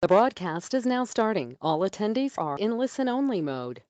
The broadcast is now starting. All attendees are in listen-only mode.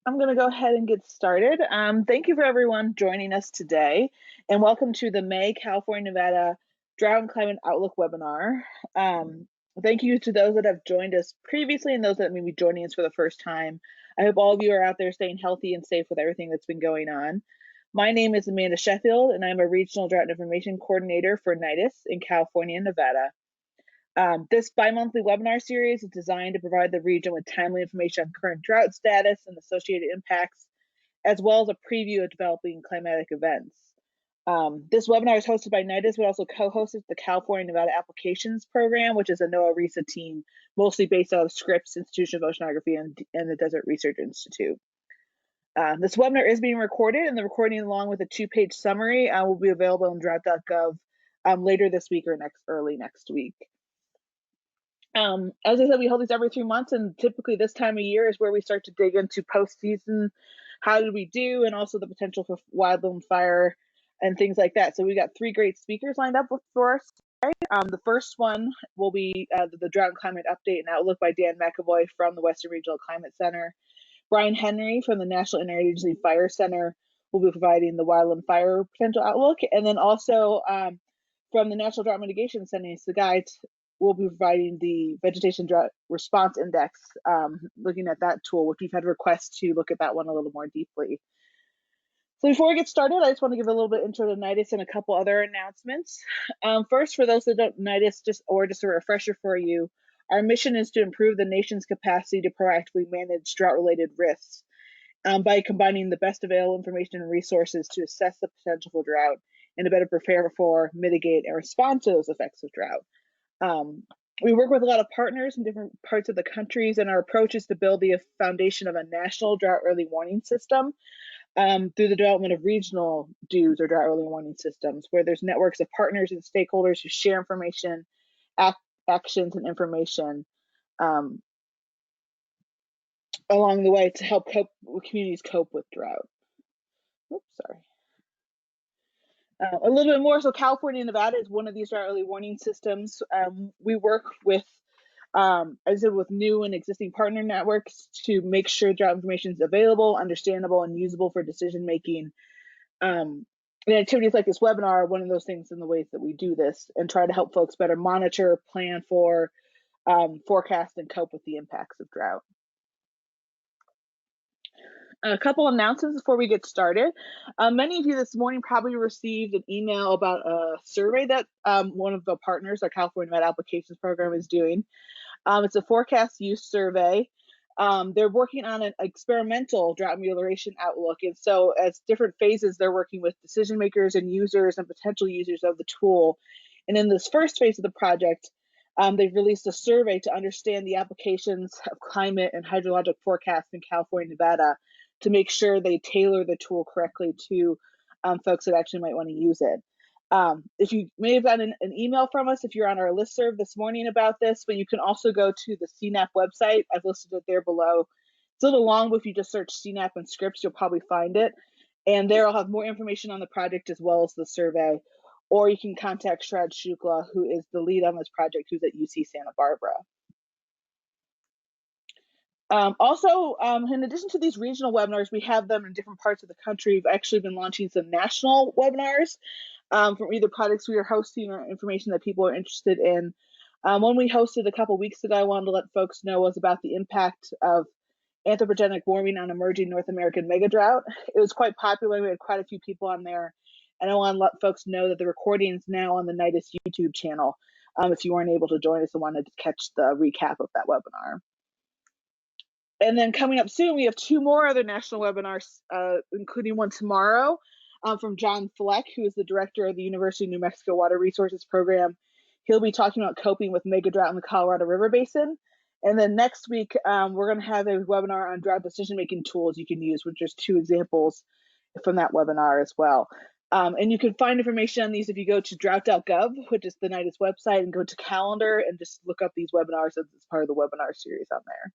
I'm going to go ahead and get started. Thank you for everyone joining us today, and welcome to the May California, Nevada Drought and Climate Outlook Webinar. Thank you to those that have joined us previously and those that may be joining us for the first time. I hope all of you are out there staying healthy and safe with everything that's been going on. My name is Amanda Sheffield, and I'm a Regional Drought Information Coordinator for NIDIS in California and Nevada. This bi-monthly webinar series is designed to provide the region with timely information on current drought status and associated impacts, as well as a preview of developing climatic events. This webinar is hosted by NIDIS, but also co-hosted the California Nevada Applications Program, which is a NOAA RESA team, mostly based out of Scripps Institution of Oceanography and the Desert Research Institute. This webinar is being recorded, and the recording, along with a 2-page summary, will be available on drought.gov later this week or early next week. As I said, we hold these every 3 months, and typically this time of year is where we start to dig into postseason, how did we do, and also the potential for wildland fire and things like that. So we got 3 great speakers lined up for us today. The first one will be the Drought and Climate Update and Outlook by Dan McAvoy from the Western Regional Climate Center. Brian Henry from the National Interagency Fire Center will be providing the wildland fire potential outlook, and then also from the National Drought Mitigation Center, the guides will be providing the Vegetation Drought Response Index, looking at that tool, which we've had requests to look at that one a little more deeply. So before we get started, I just want to give a little bit intro to NIDIS and a couple other announcements. First, for those that don't know NIDIS, just a refresher for you, our mission is to improve the nation's capacity to proactively manage drought-related risks by combining the best available information and resources to assess the potential for drought and to better prepare for, mitigate, and respond to those effects of drought. We work with a lot of partners in different parts of the countries, and our approach is to build the foundation of a national drought early warning system through the development of regional DEWS or drought early warning systems, where there's networks of partners and stakeholders who share information, actions, and information along the way to help communities cope with drought. Oops, sorry. A little bit more, so California and Nevada is one of these drought early warning systems. We work with, as I said, with new and existing partner networks to make sure drought information is available, understandable, and usable for decision making. And activities like this webinar are one of those things in the ways that we do this and try to help folks better monitor, plan for, forecast, and cope with the impacts of drought. A couple announcements before we get started. Many of you this morning probably received an email about a survey that one of the partners, our California Nevada Applications Program, is doing. It's a forecast use survey. They're working on an experimental drought amelioration outlook, and so as different phases, they're working with decision makers and users and potential users of the tool. And in this first phase of the project, they've released a survey to understand the applications of climate and hydrologic forecasts in California, Nevada, to make sure they tailor the tool correctly to folks that actually might want to use it. If you may have gotten an email from us if you're on our listserv this morning about this, but you can also go to the CNAP website. I've listed it there below. It's a little long, but if you just search CNAP and Scripps, you'll probably find it. And there I'll have more information on the project as well as the survey. Or you can contact Shrad Shukla, who is the lead on this project, who's at UC Santa Barbara. Also, in addition to these regional webinars, we have them in different parts of the country. We've actually been launching some national webinars from either projects we are hosting or information that people are interested in. One we hosted a couple weeks ago, I wanted to let folks know, was about the impact of anthropogenic warming on emerging North American megadrought. It was quite popular. We had quite a few people on there. And I want to let folks know that the recording is now on the NIDIS YouTube channel. if you weren't able to join us and wanted to catch the recap of that webinar. And then coming up soon, we have 2 more other national webinars, including one tomorrow from John Fleck, who is the director of the University of New Mexico Water Resources Program. He'll be talking about coping with mega drought in the Colorado River Basin. And then next week, we're going to have a webinar on drought decision-making tools you can use, which is 2 examples from that webinar as well. And you can find information on these if you go to drought.gov, which is the NIDIS website, and go to calendar and just look up these webinars as part of the webinar series on there.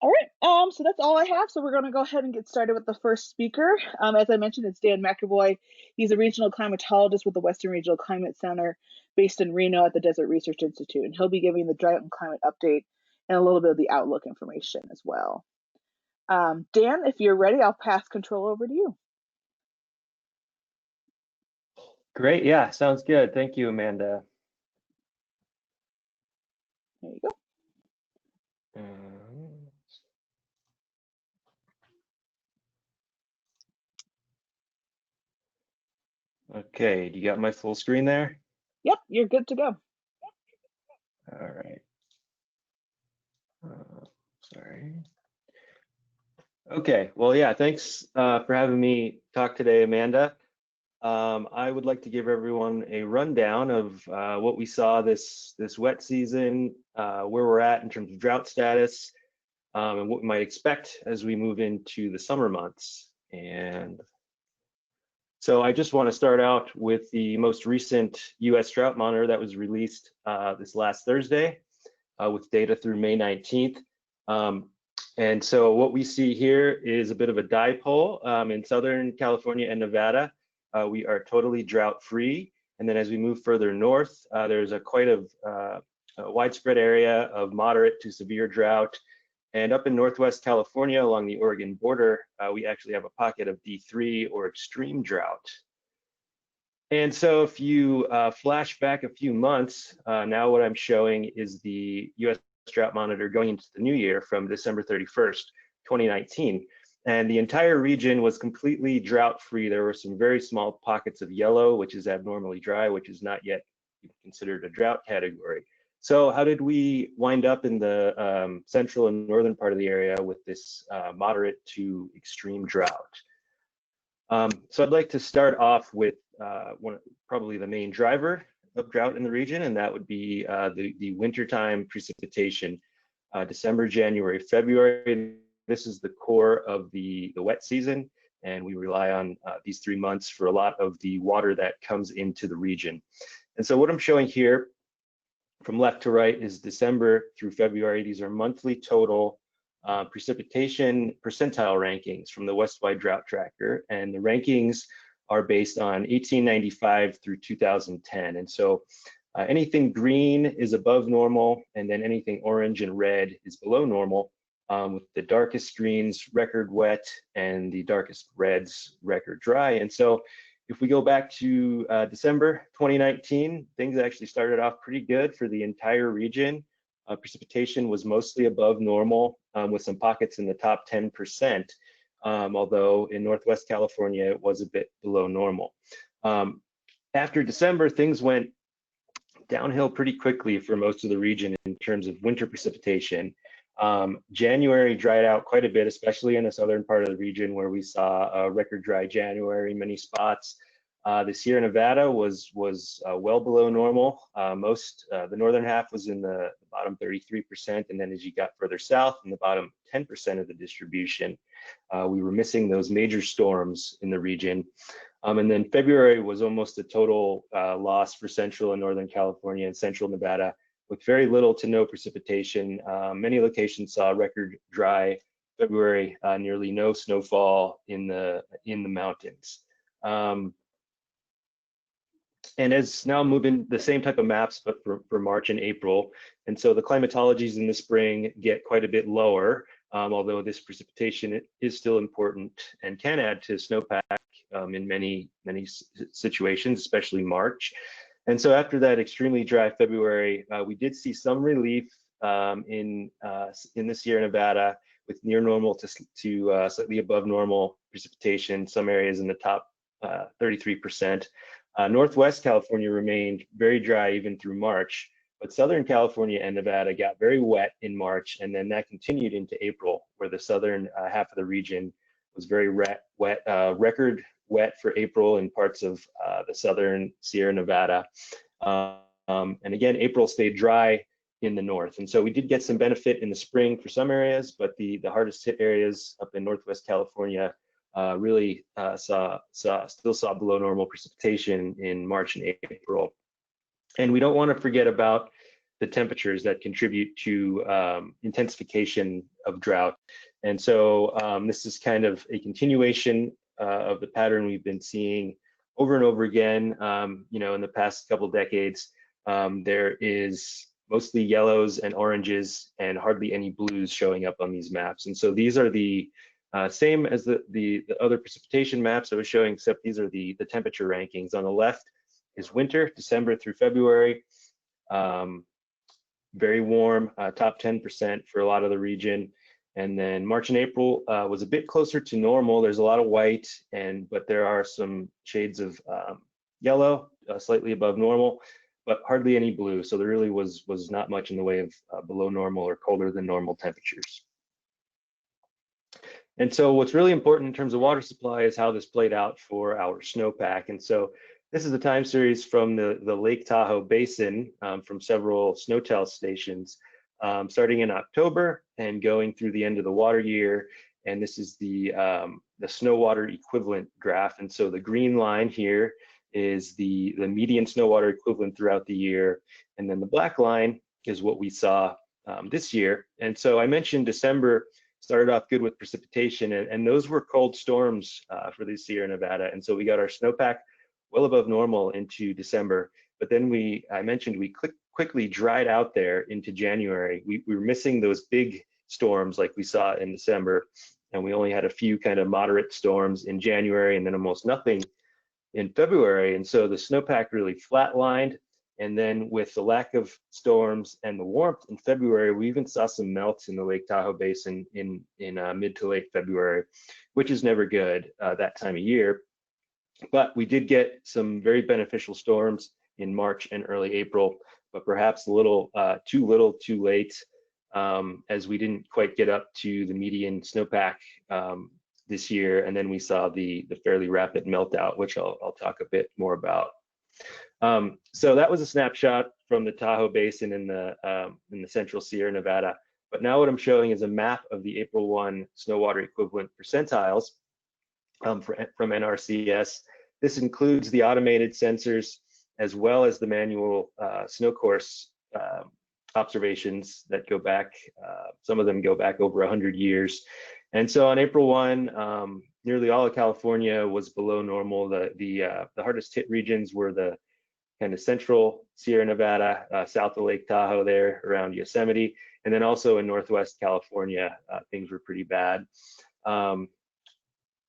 All right, so that's all I have. So we're going to go ahead and get started with the first speaker. As I mentioned, it's Dan McAvoy. He's a regional climatologist with the Western Regional Climate Center based in Reno at the Desert Research Institute. And he'll be giving the drought and climate update and a little bit of the outlook information as well. Dan, if you're ready, I'll pass control over to you. Great, yeah, sounds good. Thank you, Amanda. There you go. Okay, do you got my full screen there? Yep, you're good to go. All right. Sorry. Okay, well, yeah, thanks for having me talk today, Amanda. I would like to give everyone a rundown of what we saw this wet season, where we're at in terms of drought status, and what we might expect as we move into the summer months. And so I just want to start out with the most recent US Drought Monitor that was released this last Thursday with data through May 19th. And so what we see here is a bit of a dipole in Southern California and Nevada. We are totally drought free. And then as we move further north, there's quite a widespread area of moderate to severe drought. And up in Northwest California along the Oregon border, we actually have a pocket of D3 or extreme drought. And so if you flash back a few months, now what I'm showing is the US Drought Monitor going into the new year from December 31st, 2019. And the entire region was completely drought free. There were some very small pockets of yellow, which is abnormally dry, which is not yet considered a drought category. So how did we wind up in the central and northern part of the area with this moderate to extreme drought? So I'd like to start off with probably the main driver of drought in the region, and that would be the wintertime precipitation, December, January, February. This is the core of the wet season, and we rely on these 3 months for a lot of the water that comes into the region. And so what I'm showing here from left to right is December through February. These are monthly total precipitation percentile rankings from the Westwide Drought Tracker, and the rankings are based on 1895 through 2010. And so anything green is above normal, and then anything orange and red is below normal, with the darkest greens record wet and the darkest reds record dry. And so if we go back to December 2019, things actually started off pretty good for the entire region. Precipitation was mostly above normal, with some pockets in the top 10%, although in Northwest California, it was a bit below normal. After December, things went downhill pretty quickly for most of the region in terms of winter precipitation. January dried out quite a bit, especially in the southern part of the region where we saw a record dry January in many spots. The Sierra Nevada was well below normal. The northern half was in the bottom 33%, and then as you got further south, in the bottom 10% of the distribution, we were missing those major storms in the region. And then February was almost a total loss for central and northern California and central Nevada, with very little to no precipitation. Many locations saw record dry February, nearly no snowfall in the mountains. And as now moving the same type of maps, but for March and April. And so the climatologies in the spring get quite a bit lower, although this precipitation is still important and can add to snowpack in many situations, especially March. And so after that extremely dry February, we did see some relief in the Sierra Nevada with near normal to slightly above normal precipitation, some areas in the top 33%. Northwest California remained very dry even through March, but Southern California and Nevada got very wet in March, and then that continued into April, where the southern half of the region was very wet, record wet for April in parts of the southern Sierra Nevada. And again, April stayed dry in the north. And so we did get some benefit in the spring for some areas, but the hardest hit areas up in Northwest California really still saw below normal precipitation in March and April. And we don't want to forget about the temperatures that contribute to intensification of drought. And so this is kind of a continuation of the pattern we've been seeing over and over again, in the past couple decades. There is mostly yellows and oranges and hardly any blues showing up on these maps. And so these are the same as the other precipitation maps I was showing, except these are the temperature rankings. On the left is winter, December through February. Very warm, top 10% for a lot of the region. And then March and April was a bit closer to normal. There's a lot of white, but there are some shades of yellow, slightly above normal, but hardly any blue. So there really was not much in the way of below normal or colder than normal temperatures. And so what's really important in terms of water supply is how this played out for our snowpack. And so this is a time series from the Lake Tahoe Basin from several SNOTEL stations, starting in October and going through the end of the water year. And this is the snow water equivalent graph. And so the green line here is the median snow water equivalent throughout the year. And then the black line is what we saw this year. And so I mentioned December started off good with precipitation, and those were cold storms for the Sierra Nevada. And so we got our snowpack well above normal into December. But then I mentioned we quickly dried out there into January. We were missing those big storms like we saw in December, and we only had a few kind of moderate storms in January and then almost nothing in February. And so the snowpack really flatlined. And then with the lack of storms and the warmth in February, we even saw some melts in the Lake Tahoe Basin in mid to late February, which is never good that time of year. But we did get some very beneficial storms in March and early April, but perhaps a little too late, as we didn't quite get up to the median snowpack this year. And then we saw the fairly rapid meltout, which I'll talk a bit more about. So that was a snapshot from the Tahoe Basin in the central Sierra Nevada. But now what I'm showing is a map of the April 1 snow water equivalent percentiles from NRCS. This includes the automated sensors as well as the manual snow course observations that go back. Some of them go back over 100 years. And so on April 1, nearly all of California was below normal. The hardest hit regions were the kind of central Sierra Nevada, south of Lake Tahoe there around Yosemite, and then also in Northwest California, things were pretty bad.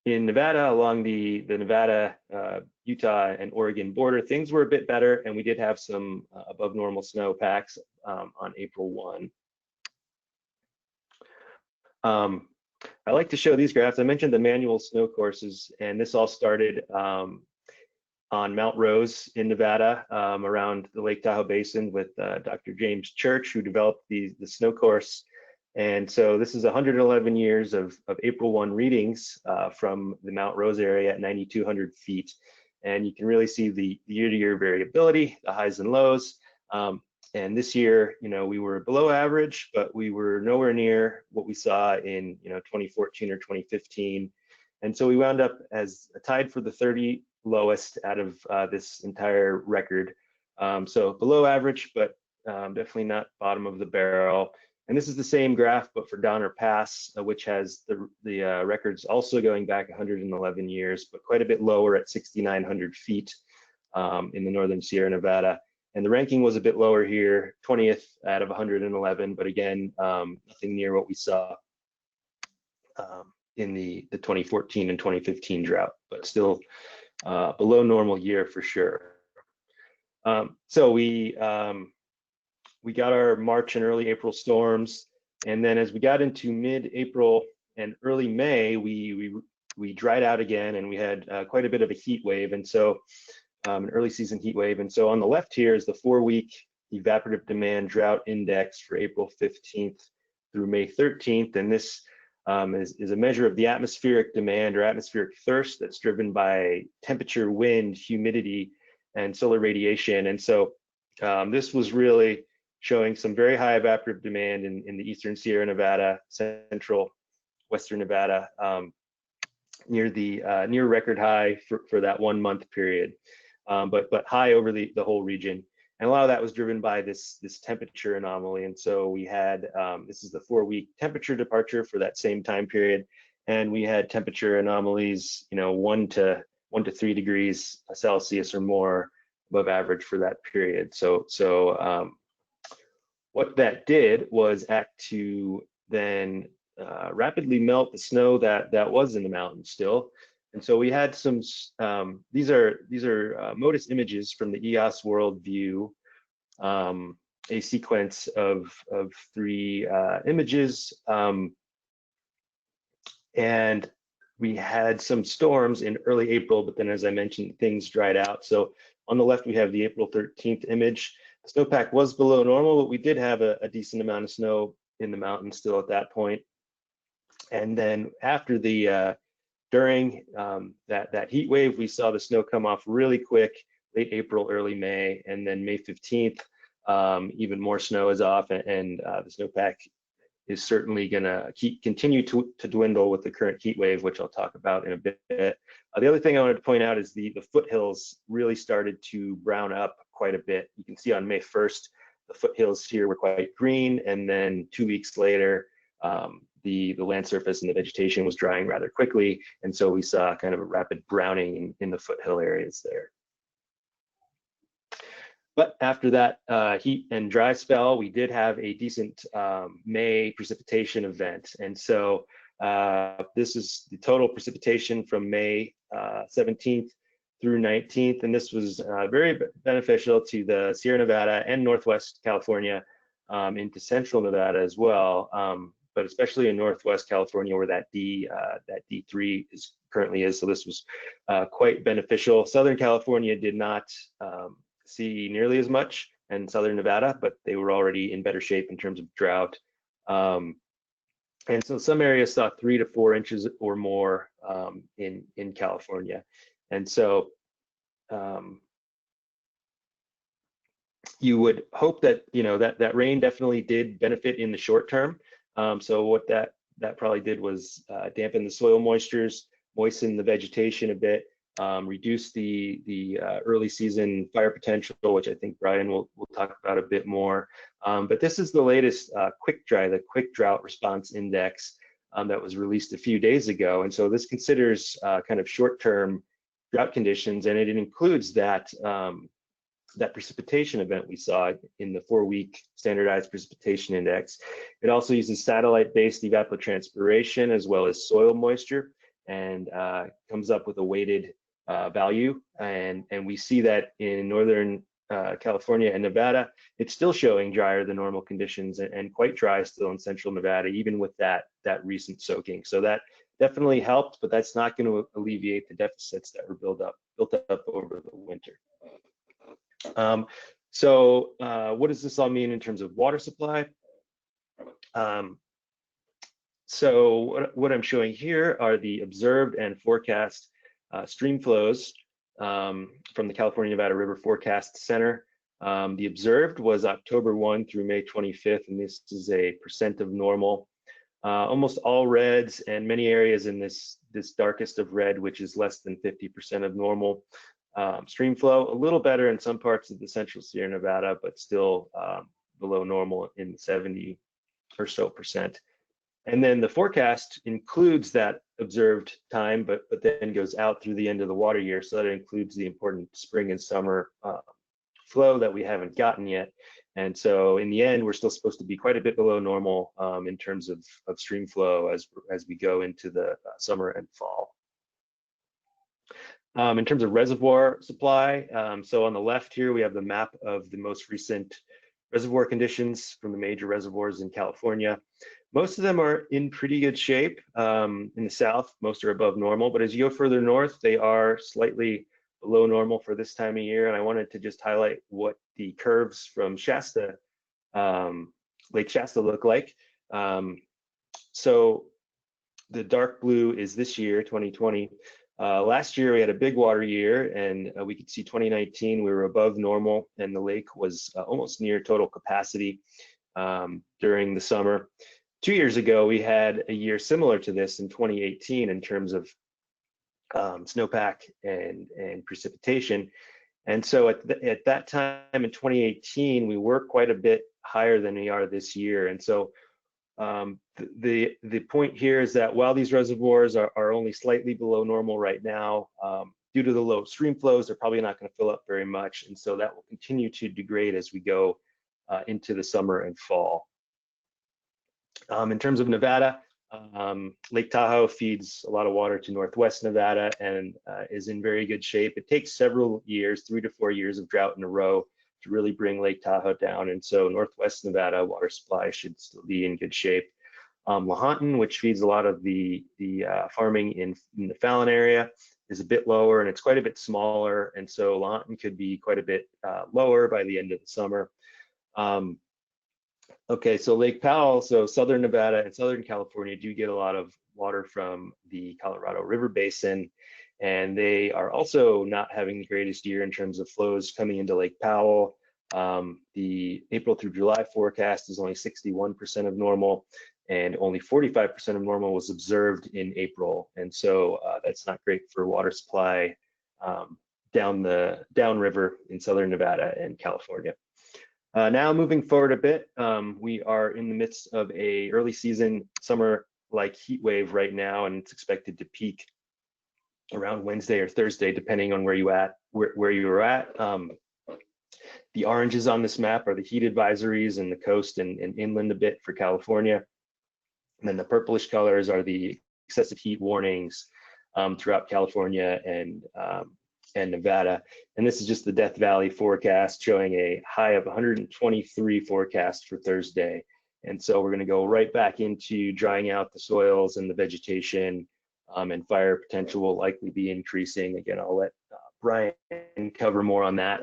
In Nevada, along the Nevada, Utah, and Oregon border, things were a bit better, and we did have some above normal snowpacks on April 1. I like to show these graphs. I mentioned the manual snow courses, and this all started on Mount Rose in Nevada, around the Lake Tahoe Basin with Dr. James Church, who developed the snow course. And so this is 111 years of April 1 readings from the Mount Rose area at 9,200 feet. And you can really see the year-to-year variability, the highs and lows. And this year, we were below average, but we were nowhere near what we saw in 2014 or 2015. And so we wound up as tied for the 30 lowest out of this entire record. So below average, but definitely not bottom of the barrel. And this is the same graph, but for Donner Pass, which has the records also going back 111 years, but quite a bit lower at 6,900 feet in the northern Sierra Nevada. And the ranking was a bit lower here, 20th out of 111, but again, nothing near what we saw in the 2014 and 2015 drought, but still below normal year for sure. So we got our March and early April storms, and then as we got into mid-April and early May, we dried out again, and we had quite a bit of a heat wave. And so an early season heat wave. And so on the left here is the 4-week evaporative demand drought index for April 15th through May 13th. And this is a measure of the atmospheric demand or atmospheric thirst that's driven by temperature, wind, humidity, and solar radiation. And so this was really showing some very high evaporative demand in the eastern Sierra Nevada, central western Nevada, near record high for that 1 month period, but high over the whole region. And a lot of that was driven by this temperature anomaly. And so we had, this is the 4-week temperature departure for that same time period. And we had temperature anomalies, 1 to 3 degrees Celsius or more above average for that period. So what that did was act to then rapidly melt the snow that was in the mountains still. And so we had some, these are MODIS images from the EOS World View, a sequence of 3 images. And we had some storms in early April, but then as I mentioned, things dried out. So on the left, we have the April 13th image. The snowpack was below normal, but we did have a decent amount of snow in the mountains still at that point. And then after during that heat wave, we saw the snow come off really quick, late April, early May, and then May 15th, even more snow is off, and the snowpack is certainly going to continue to dwindle with the current heat wave, which I'll talk about in a bit. The other thing I wanted to point out is the foothills really started to brown up quite a bit. You can see on May 1st, the foothills here were quite green, and then 2 weeks later, the land surface and the vegetation was drying rather quickly, and so we saw kind of a rapid browning in the foothill areas there. But after that heat and dry spell, we did have a decent May precipitation event. And so this is the total precipitation from May 17th through 19th. And this was very beneficial to the Sierra Nevada and Northwest California, into Central Nevada as well. But especially in Northwest California, where that D3 currently is. So this was quite beneficial. Southern California did not see nearly as much, and Southern Nevada, but they were already in better shape in terms of drought. And so some areas saw 3 to 4 inches or more in California. And so you would hope that that rain definitely did benefit in the short term. So what that probably did was dampen the soil moistures, moisten the vegetation a bit, reduce the early season fire potential, which I think Brian will talk about a bit more. But this is the latest QuickDRI, the Quick Drought Response Index, that was released a few days ago. And so this considers kind of short-term drought conditions, and it includes that precipitation event we saw in the 4-week standardized precipitation index. It also uses satellite-based evapotranspiration as well as soil moisture, and comes up with a weighted value. And we see that in Northern California and Nevada, it's still showing drier than normal conditions, and quite dry still in Central Nevada, even with that recent soaking. So that definitely helped, but that's not going to alleviate the deficits that were built up over the winter. So what does this all mean in terms of water supply? So what I'm showing here are the observed and forecast stream flows from the California-Nevada River Forecast Center. The observed was October 1 through May 25th, and this is a percent of normal. Almost all reds, and many areas in this darkest of red, which is less than 50% of normal. Stream flow, a little better in some parts of the Central Sierra Nevada, but still below normal in 70 or so percent. And then the forecast includes that observed time, but then goes out through the end of the water year. So that includes the important spring and summer flow that we haven't gotten yet. And so in the end, we're still supposed to be quite a bit below normal in terms of stream flow as we go into the summer and fall. In terms of reservoir supply, so on the left here, we have the map of the most recent reservoir conditions from the major reservoirs in California. Most of them are in pretty good shape. In the south, most are above normal, but as you go further north, they are slightly below normal for this time of year. And I wanted to just highlight what the curves from Shasta, Lake Shasta look like. So the dark blue is this year, 2020. Last year we had a big water year, and we could see 2019 we were above normal, and the lake was almost near total capacity during the summer. 2 years ago we had a year similar to this in 2018 in terms of snowpack and precipitation. And so at that time in 2018 we were quite a bit higher than we are this year. And so the point here is that while these reservoirs are only slightly below normal right now, due to the low stream flows, they're probably not going to fill up very much, and so that will continue to degrade as we go into the summer and fall. In terms of Nevada, Lake Tahoe feeds a lot of water to northwest Nevada and is in very good shape. It takes several years, 3 to 4 years of drought in a row to really bring Lake Tahoe down, and so northwest Nevada water supply should still be in good shape. Lahontan, which feeds a lot of the farming in the Fallon area, is a bit lower, and it's quite a bit smaller, and so Lahontan could be quite a bit lower by the end of the summer. Okay, so Lake Powell, so southern Nevada and southern California do get a lot of water from the Colorado River Basin, and they are also not having the greatest year in terms of flows coming into Lake Powell. The April through July forecast is only 61% of normal, and only 45% of normal was observed in April, and so that's not great for water supply downriver in southern Nevada and California. Now moving forward a bit, we are in the midst of a early season summer-like heat wave right now, and it's expected to peak around Wednesday or Thursday, depending on where you are at. The oranges on this map are the heat advisories in the coast and inland a bit for California. And then the purplish colors are the excessive heat warnings throughout California and Nevada. And this is just the Death Valley forecast showing a high of 123 forecast for Thursday. And so we're going to go right back into drying out the soils and the vegetation, and fire potential will likely be increasing. Again, I'll let Brian cover more on that.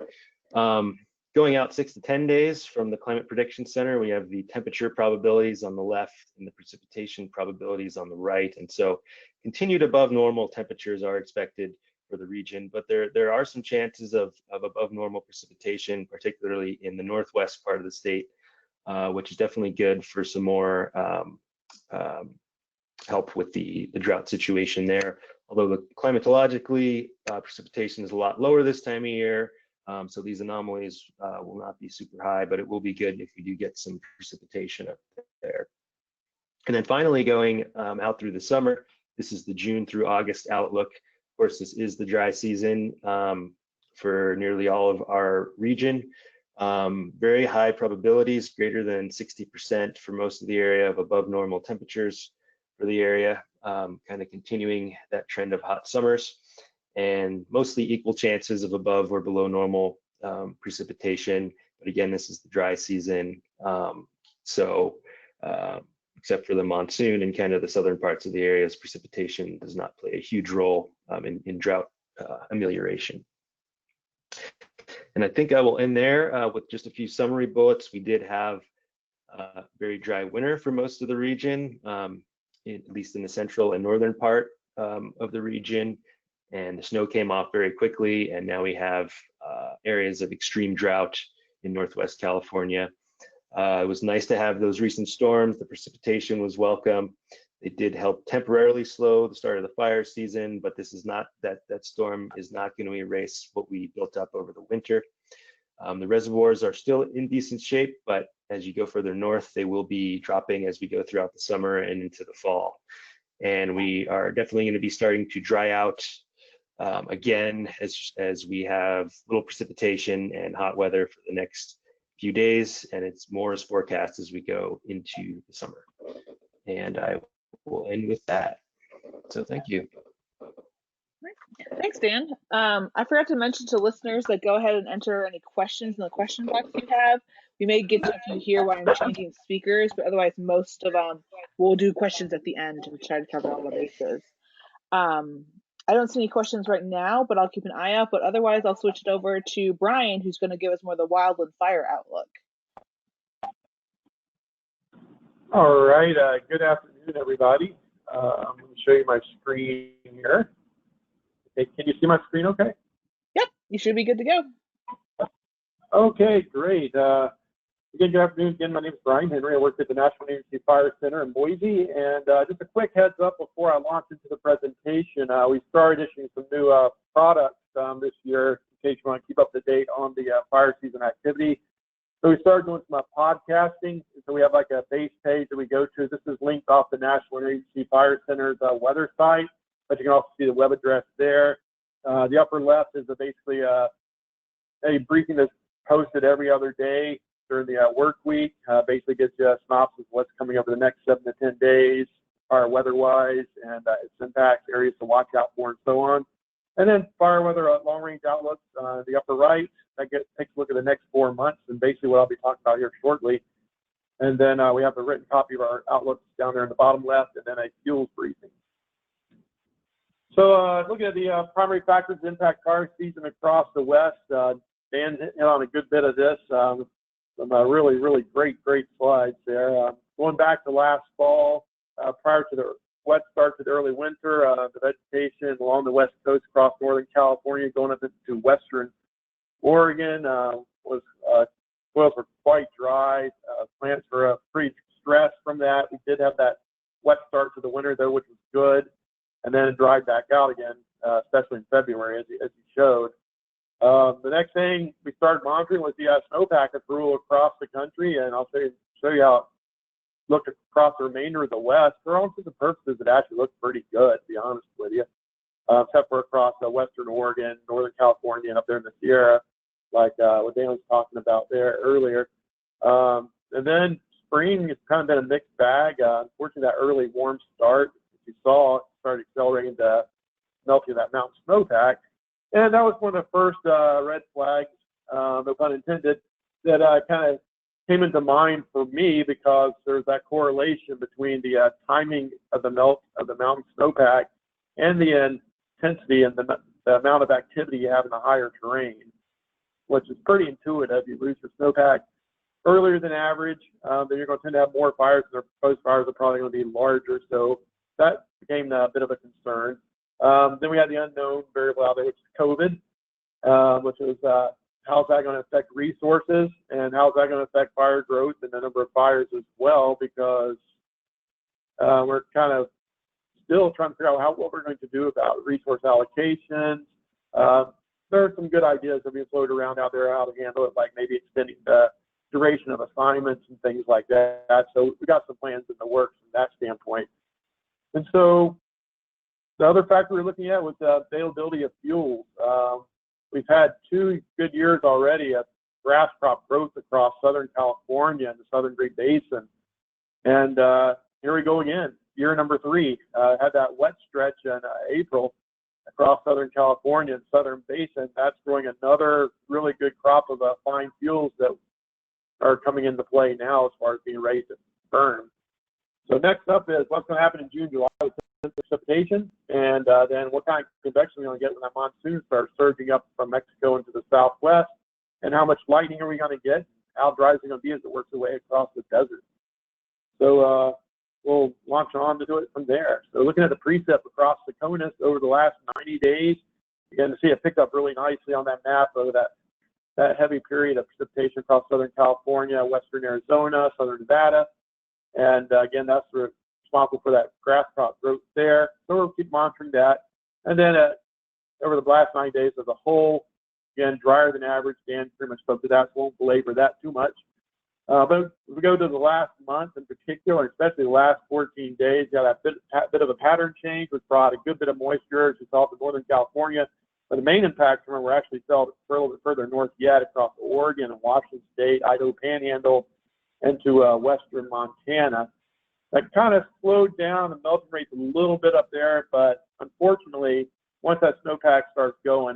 Going out 6 to 10 days from the Climate Prediction Center, we have the temperature probabilities on the left and the precipitation probabilities on the right. And so continued above normal temperatures are expected for the region, but there are some chances of above normal precipitation, particularly in the northwest part of the state, which is definitely good for some more help with the drought situation there. Although climatologically, precipitation is a lot lower this time of year, so these anomalies will not be super high, but it will be good if we do get some precipitation up there. And then finally, going out through the summer, this is the June through August outlook. Of course, this is the dry season for nearly all of our region. Very high probabilities, greater than 60% for most of the area of above normal temperatures for the area, kind of continuing that trend of hot summers, and mostly equal chances of above or below normal precipitation. But again, this is the dry season, except for the monsoon and kind of the southern parts of the areas, precipitation does not play a huge role in drought amelioration. And I think I will end there with just a few summary bullets. We did have a very dry winter for most of the region, at least in the central and northern part of the region, and the snow came off very quickly, and now we have areas of extreme drought in Northwest California. It was nice to have those recent storms. The precipitation was welcome. It did help temporarily slow the start of the fire season, but this is not that storm is not going to erase what we built up over the winter. The reservoirs are still in decent shape, but as you go further north, they will be dropping as we go throughout the summer and into the fall. And we are definitely going to be starting to dry out again as we have little precipitation and hot weather for the next few days, and it's more as forecast as we go into the summer. And I will end with that. So thank you. Thanks, Dan. I forgot to mention to listeners that go ahead and enter any questions in the question box you have. We may get to a few here while I'm changing speakers, but otherwise most of them we'll do questions at the end and try to cover all the bases. I don't see any questions right now, but I'll keep an eye out. But otherwise, I'll switch it over to Brian, who's going to give us more of the wildland fire outlook. All right. Good afternoon, everybody. I'm going to show you my screen here. Okay, can you see my screen okay? Yep, you should be good to go. Okay, great. Again, good afternoon. Again, my name is Brian Henry. I work at the National Emergency Fire Center in Boise. And just a quick heads up before I launch into the presentation, we started issuing some new products this year in case you want to keep up to date on the fire season activity. So we started doing some podcasting. So we have like a base page that we go to. This is linked off the National Emergency Fire Center's weather site, but you can also see the web address there. The upper left is basically a briefing that's posted every other day during the work week. Basically gives you a synopsis of what's coming up in the next 7 to 10 days, fire weather-wise, and its impacts, areas to watch out for, and so on. And then fire weather long-range outlooks, the upper right, that takes a look at the next 4 months, and basically what I'll be talking about here shortly. And then we have a written copy of our outlooks down there in the bottom left, and then a fuels briefing. So looking at the primary factors that impact fire season across the West, Dan hit on a good bit of this. Some really great slides there. Going back to last fall, prior to the wet start to the early winter, the vegetation along the West Coast across Northern California going up into Western Oregon soils were quite dry. Plants were pretty stressed from that. We did have that wet start to the winter though, which was good, and then it dried back out again, especially in February, as you showed. The next thing we started monitoring was the snowpack accrual across the country, and I'll show you how it looked across the remainder of the West. For all intents and purposes, it actually looked pretty good, to be honest with you, except for across Western Oregon, Northern California, and up there in the Sierra, like what Dan was talking about there earlier. And then spring has kind of been a mixed bag. Unfortunately, that early warm start, as you saw, started accelerating the melting of that mountain snowpack. And that was one of the first red flags, no pun intended, that kind of came into mind for me, because there's that correlation between the timing of the melt of the mountain snowpack and the intensity and the amount of activity you have in the higher terrain, which is pretty intuitive. You lose your snowpack earlier than average, then you're going to tend to have more fires, and the proposed fires are probably going to be larger. So that became a bit of a concern. Then we had the unknown variable out there, which is COVID, which is how's that going to affect resources, and how's that going to affect fire growth and the number of fires as well, because we're kind of still trying to figure out what we're going to do about resource allocation. There are some good ideas that are being floated around out there how to handle it, like maybe extending the duration of assignments and things like that. So we got some plans in the works from that standpoint. And so the other factor we're looking at was the availability of fuels. We've had 2 good years already of grass crop growth across Southern California and the Southern Great Basin. And here we go again, year number 3. Had that wet stretch in April across Southern California and Southern Basin. That's growing another really good crop of fine fuels that are coming into play now as far as being ready to burn. So next up is what's going to happen in June, July with precipitation, and then what kind of convection we're going to get when that monsoon starts surging up from Mexico into the southwest, and how much lightning are we going to get, how dry is it going to be as it works its way across the desert. So we'll launch on to do it from there. So looking at the precip across the CONUS over the last 90 days, you're going to see it picked up really nicely on that map over that heavy period of precipitation across Southern California, Western Arizona, Southern Nevada. And again, that's responsible for that grass crop growth there. So we'll keep monitoring that. And then over the last 90 days as a whole, again, drier than average. Dan pretty much spoke to that, so won't belabor that too much. But if we go to the last month in particular, especially the last 14 days, you got a bit of a pattern change, which brought a good bit of moisture, as you saw in Northern California. But the main impacts, remember, were actually felt a little bit further north yet across Oregon and Washington State, Idaho Panhandle, into western Montana. That kind of slowed down the melting rates a little bit up there, but unfortunately, once that snowpack starts going,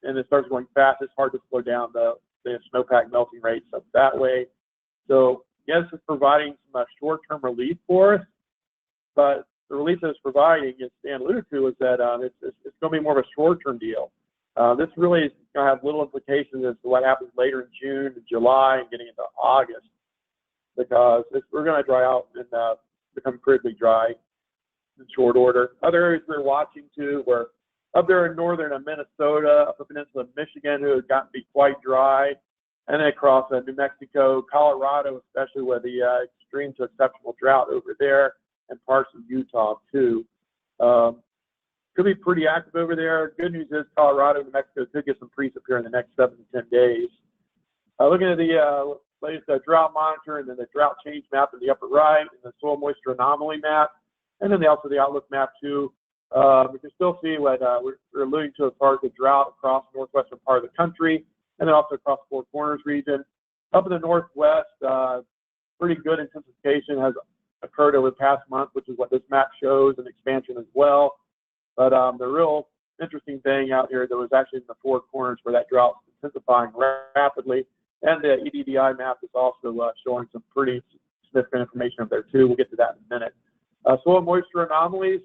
and it starts going fast, it's hard to slow down the snowpack melting rates up that way. So yes, it's providing some short-term relief for us, but the release that it's providing, as Dan alluded to, is that it's going to be more of a short-term deal. This really is going to have little implications as to what happens later in June, July, and getting into August, because we're going to dry out and become critically dry in short order. Other areas we're watching too were up there in northern Minnesota, up the peninsula of Michigan, who have gotten to be quite dry, and then across New Mexico, Colorado, especially with the extreme to exceptional drought over there, and parts of Utah too. Could be pretty active over there. Good news is Colorado and New Mexico could get some precip here in the next 7 to 10 days. Looking at the latest Drought Monitor, and then the drought change map in the upper right, and the soil moisture anomaly map, and then also the outlook map too. We can still see what we're alluding to as far as the drought across the northwestern part of the country, and then also across the Four Corners region. Up in the northwest, pretty good intensification has occurred over the past month, which is what this map shows, and expansion as well. But the real interesting thing out here that was actually in the Four Corners where that drought is intensifying rapidly, and the EDDI map is also showing some pretty significant information up there too. We'll get to that in a minute. Soil moisture anomalies,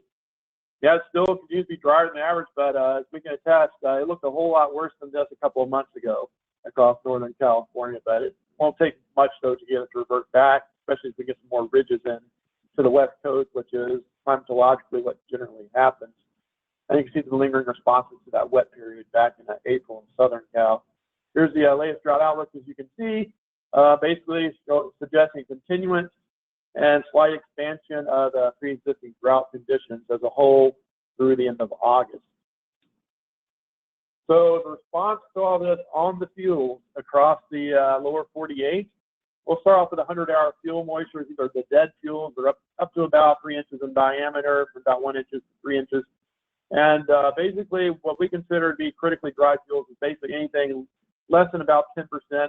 yeah, it still continues to be drier than average, but as we can attest, it looked a whole lot worse than just a couple of months ago across northern California. But it won't take much though to get it to revert back, especially as we get some more ridges in to the west coast, which is climatologically what generally happens. And you can see the lingering responses to that wet period back in April in southern Cal. Here's the latest drought outlook, as you can see, basically suggesting continuance and slight expansion of the pre-existing drought conditions as a whole through the end of August. So the response to all this on the fuels across the lower 48, we'll start off with 100-hour fuel moisture. These are the dead fuels. They're up to about 3 inches in diameter, from about 1 inch to 3 inches. And basically what we consider to be critically dry fuels is basically anything less than about 10%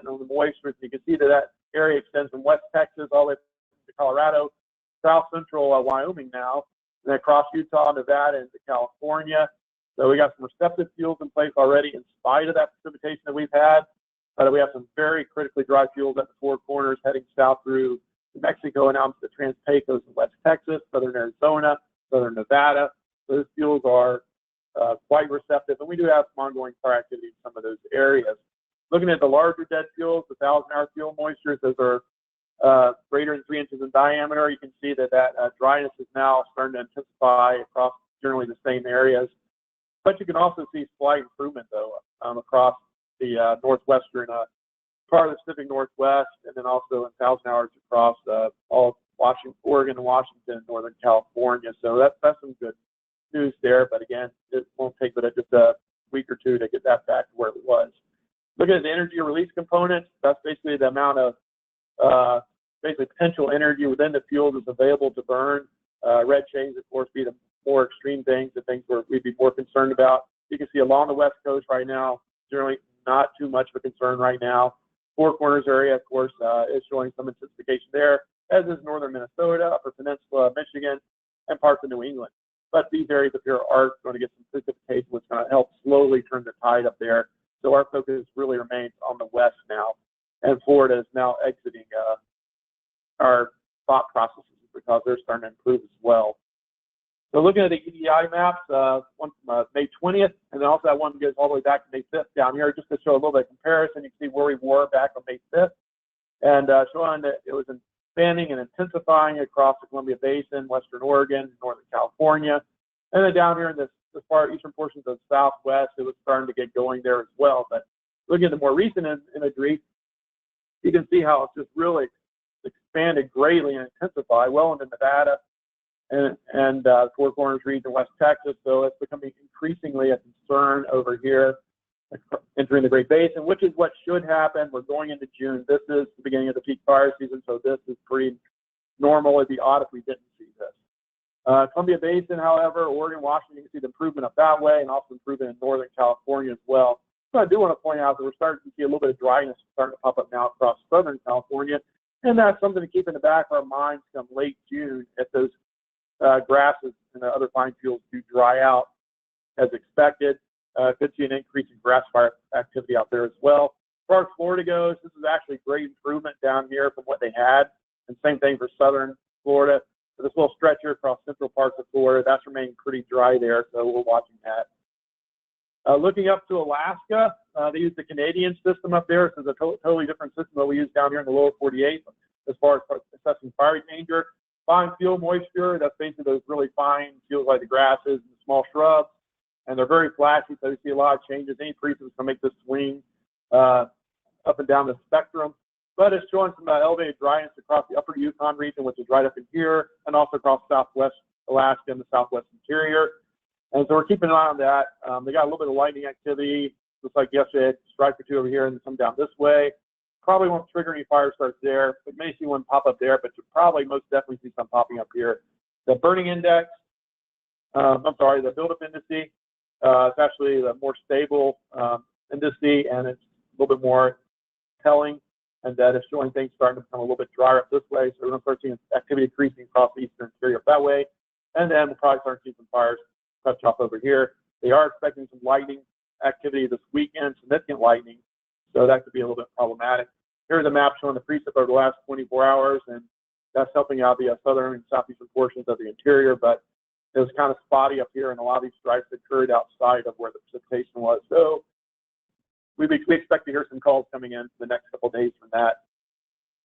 of the moisture. So you can see that that area extends from West Texas all the way to Colorado, south central Wyoming now, and then across Utah, Nevada, into California. So we got some receptive fuels in place already in spite of that precipitation that we've had. But we have some very critically dry fuels at the Four Corners heading south through New Mexico and out to the Trans-Pecos in West Texas, southern Arizona, southern Nevada. Those fuels are quite receptive, and we do have some ongoing fire activity in some of those areas. Looking at the larger dead fuels, the 1,000-hour fuel moistures, those are greater than 3 inches in diameter. You can see that dryness is now starting to intensify across generally the same areas. But you can also see slight improvement, though, across the northwestern part of the Pacific Northwest, and then also in 1,000 hours across all of Washington, Oregon, Washington, Northern California. So that's some good news there. But again, it won't take but just a week or two to get that back to where it was. Looking at the energy release component, that's basically the amount of basically potential energy within the fuel that's available to burn. Red shades, of course, be the more extreme things, the things where we'd be more concerned about. You can see along the West Coast right now, generally not too much of a concern right now. Four Corners area, of course, is showing some intensification there, as is northern Minnesota, upper peninsula, Michigan, and parts of New England. But these areas up here are going to get some precipitation, which is going to help slowly turn the tide up there. So our focus really remains on the west now, and Florida is now exiting our thought processes because they're starting to improve as well. So looking at the EDI maps, one from May 20th, and then also that one goes all the way back to May 5th down here, just to show a little bit of comparison. You can see where we were back on May 5th, and showing that it was expanding and intensifying across the Columbia Basin, Western Oregon, Northern California, and then down here in this far eastern portions of the Southwest, it was starting to get going there as well. But looking at the more recent imagery, you can see how it's just really expanded greatly and intensified well into Nevada and Four Corners region, West Texas. So it's becoming increasingly a concern over here, entering the Great Basin, which is what should happen. We're going into June. This is the beginning of the peak fire season, so this is pretty normal. It'd be odd if we didn't see this. Columbia Basin, however, Oregon, Washington, you can see the improvement up that way, and also improvement in Northern California as well. So I do want to point out that we're starting to see a little bit of dryness starting to pop up now across Southern California, and that's something to keep in the back of our minds come late June if those grasses and the other fine fuels do dry out as expected. Could see an increase in grass fire activity out there as well. As far as Florida goes, this is actually great improvement down here from what they had, and same thing for Southern Florida. This little stretch here across central parts of Florida, that's remaining pretty dry there, so we're watching that. Looking up to Alaska, they use the Canadian system up there, so it's a totally different system that we use down here in the lower 48 as far as assessing fire danger. Fine field moisture, that's basically those really fine fields like the grasses and the small shrubs, and they're very flashy, so you see a lot of changes. Any precipitations can make this swing up and down the spectrum. But it's showing some elevated dryness across the upper Yukon region, which is right up in here, and also across southwest Alaska and the southwest interior. And so we're keeping an eye on that. They got a little bit of lightning activity. Looks like yesterday, a strike or two over here and some down this way. Probably won't trigger any fire starts there. We may see one pop up there, but you'll probably most definitely see some popping up here. The burning index, the buildup indice, it's actually the more stable indice, and it's a little bit more telling, and that is showing things starting to become a little bit drier up this way. So we're going to start seeing activity increasing across the eastern interior up that way, and then we'll probably start seeing some fires touch off over here. They are expecting some lightning activity this weekend, significant lightning, so that could be a little bit problematic. Here's a map showing the precip over the last 24 hours, and that's helping out the southern and southeastern portions of the interior, but it was kind of spotty up here, and a lot of these strikes occurred outside of where the precipitation was. So we expect to hear some calls coming in for the next couple of days from that.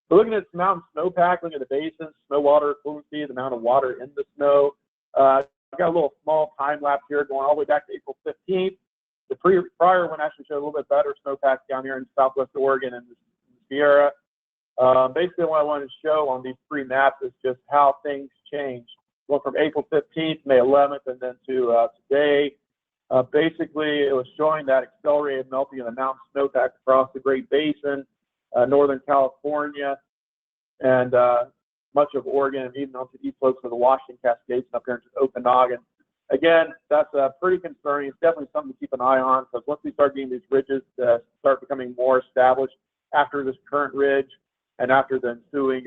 So looking at some mountain snowpack, looking at the basins, snow water equivalency, the amount of water in the snow. I've got a little small time lapse here going all the way back to April 15th. The prior one actually showed a little bit better snowpack down here in southwest Oregon and the Sierra. Basically, what I wanted to show on these three maps is just how things changed. Going from April 15th, May 11th, and then to today. Basically, it was showing that accelerated melting of the mountain snowpack across the Great Basin, Northern California, and much of Oregon, and even onto the east slopes of the Washington Cascades up here into Okanagan. Again, that's pretty concerning. It's definitely something to keep an eye on, because once we start getting these ridges start becoming more established after this current ridge and after the ensuing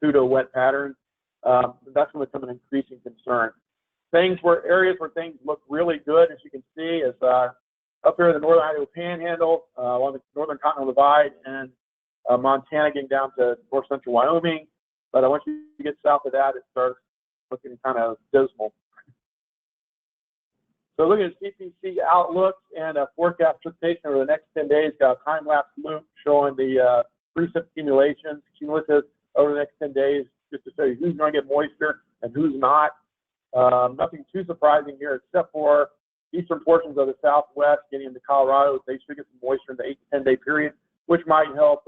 pseudo-wet pattern, that's going to become an increasing concern. Areas where things look really good, as you can see, is up here in the northern Idaho Panhandle, along the northern Continental Divide, and Montana getting down to north central Wyoming. But once you get south of that, it starts looking kind of dismal. So looking at CPC outlooks and forecast precipitation over the next 10 days, got a time-lapse loop showing the precip accumulations, cumulative over the next 10 days, just to show you who's going to get moisture and who's not. Nothing too surprising here, except for eastern portions of the Southwest getting into Colorado. They should get some moisture in the 8 to 10 day period, which might help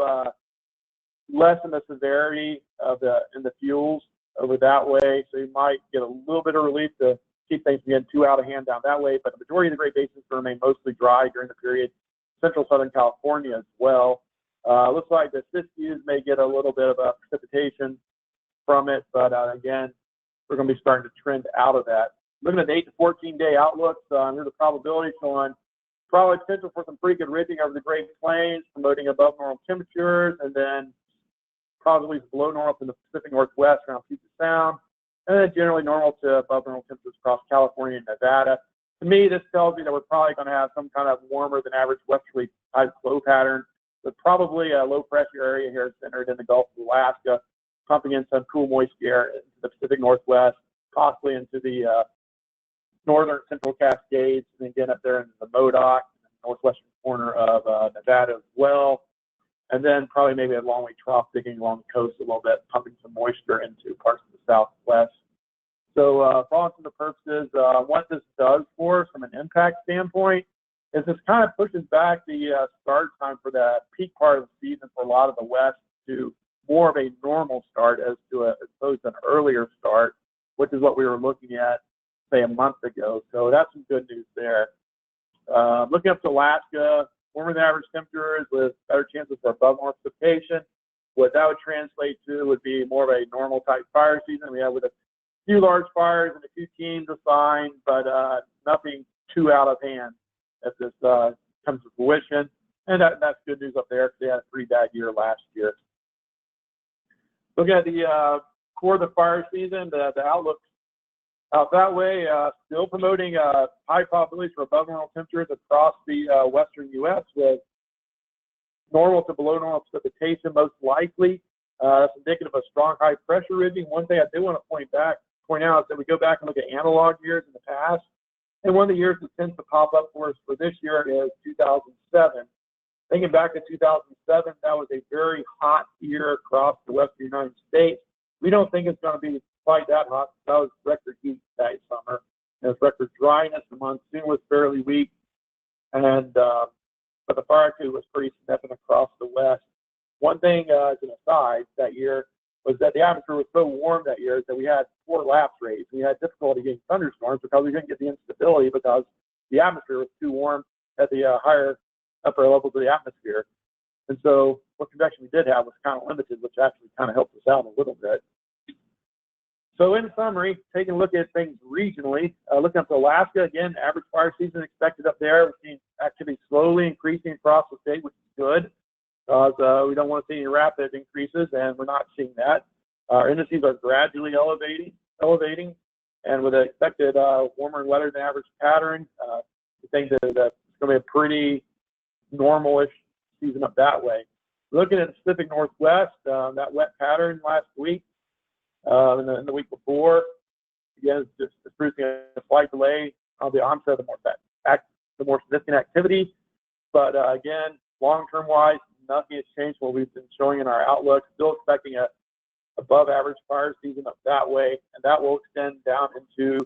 lessen the severity of in the fuels over that way. So you might get a little bit of relief to keep things from getting too out of hand down that way. But the majority of the Great Basin is going to remain mostly dry during the period. Central Southern California as well. Looks like the Siskiyous may get a little bit of a precipitation from it, but again, we're going to be starting to trend out of that. Looking at the 8 to 14 day outlooks, here's the probability showing probably potential for some pretty good ridging over the Great Plains, promoting above normal temperatures, and then probably below normal in the Pacific Northwest around Puget Sound, and then generally normal to above normal temperatures across California and Nevada. To me, this tells me that we're probably going to have some kind of warmer than average westerly type flow pattern, with probably a low pressure area here centered in the Gulf of Alaska, pumping in some cool moist air into the Pacific Northwest, possibly into the northern central Cascades, and again up there into the Modoc, northwestern corner of Nevada as well. And then probably maybe a long way trough digging along the coast a little bit, pumping some moisture into parts of the Southwest. So for all intents and purposes, what this does for us from an impact standpoint is this kind of pushes back the start time for the peak part of the season for a lot of the West to more of a normal start as opposed to an earlier start, which is what we were looking at, say, a month ago. So that's some good news there. Looking up to Alaska, warmer than average temperatures with better chances for above normal precipitation. What that would translate to would be more of a normal type fire season. We have with a few large fires and a few teams assigned, but nothing too out of hand if this comes to fruition. And that's good news up there because they had a pretty bad year last year. Looking at the core of the fire season, the outlook out that way, still promoting high probabilities for above normal temperatures across the western U.S. with normal to below normal precipitation most likely. That's indicative of strong high pressure ridging. One thing I do want to point out is that we go back and look at analog years in the past, and one of the years that tends to pop up for us for this year is 2007. Thinking back to 2007, that was a very hot year across the western United States. We don't think it's going to be quite that hot. That was record heat that summer. It was record dryness. The monsoon was fairly weak, and but the fire activity was pretty significant across the west. One thing as an aside that year was that the atmosphere was so warm that year that we had poor lapse rates. We had difficulty getting thunderstorms because we didn't get the instability because the atmosphere was too warm at the upper levels of the atmosphere. And so what convection we did have was kind of limited, which actually kind of helped us out a little bit. So in summary, taking a look at things regionally, looking up to Alaska, again, average fire season expected up there. We're seeing activity slowly increasing across the state, which is good, because we don't want to see any rapid increases, and we're not seeing that. Our indices are gradually elevating, and with an expected warmer and wetter than average pattern, we think that it's going to be a pretty normal-ish season up that way. Looking at the Pacific Northwest, that wet pattern last week, and the week before, again, just producing a slight delay on the onset of the more significant activity. But again, long-term wise, nothing has changed what we've been showing in our outlook. Still expecting a above average fire season up that way, and that will extend down into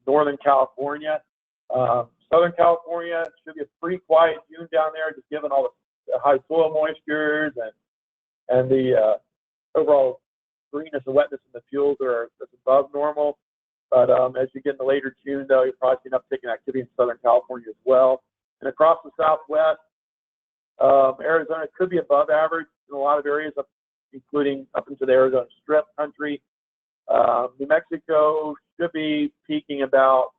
Northern California. Southern California should be a pretty quiet June down there, just given all the high soil moistures and the overall greenness and wetness in the fuels that's above normal. But as you get into later June, though, you'll probably see an uptick in activity in Southern California as well. And across the Southwest, Arizona could be above average in a lot of areas, including up into the Arizona Strip country. New Mexico should be peaking about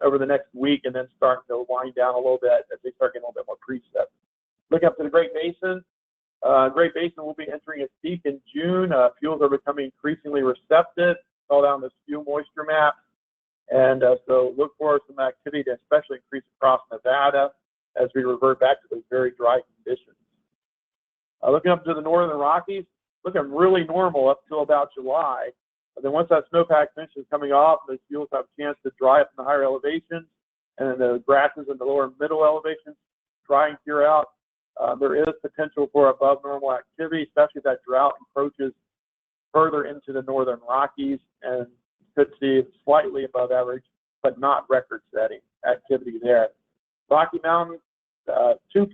over the next week and then starting to wind down a little bit as they start getting a little bit more precip. Looking up to the Great Basin, Great Basin will be entering its peak in June. Fuels are becoming increasingly receptive. All down this fuel moisture map. And so look for some activity to especially increase across Nevada as we revert back to those very dry conditions. Looking up to the northern Rockies, looking really normal up till about July. But then once that snowpack finishes coming off, those fuels have a chance to dry up in the higher elevations, and then the grasses in the lower middle elevations dry and cure out. There is potential for above normal activity, especially if that drought encroaches further into the northern Rockies, and could see slightly above average, but not record-setting activity there. Rocky Mountains, 2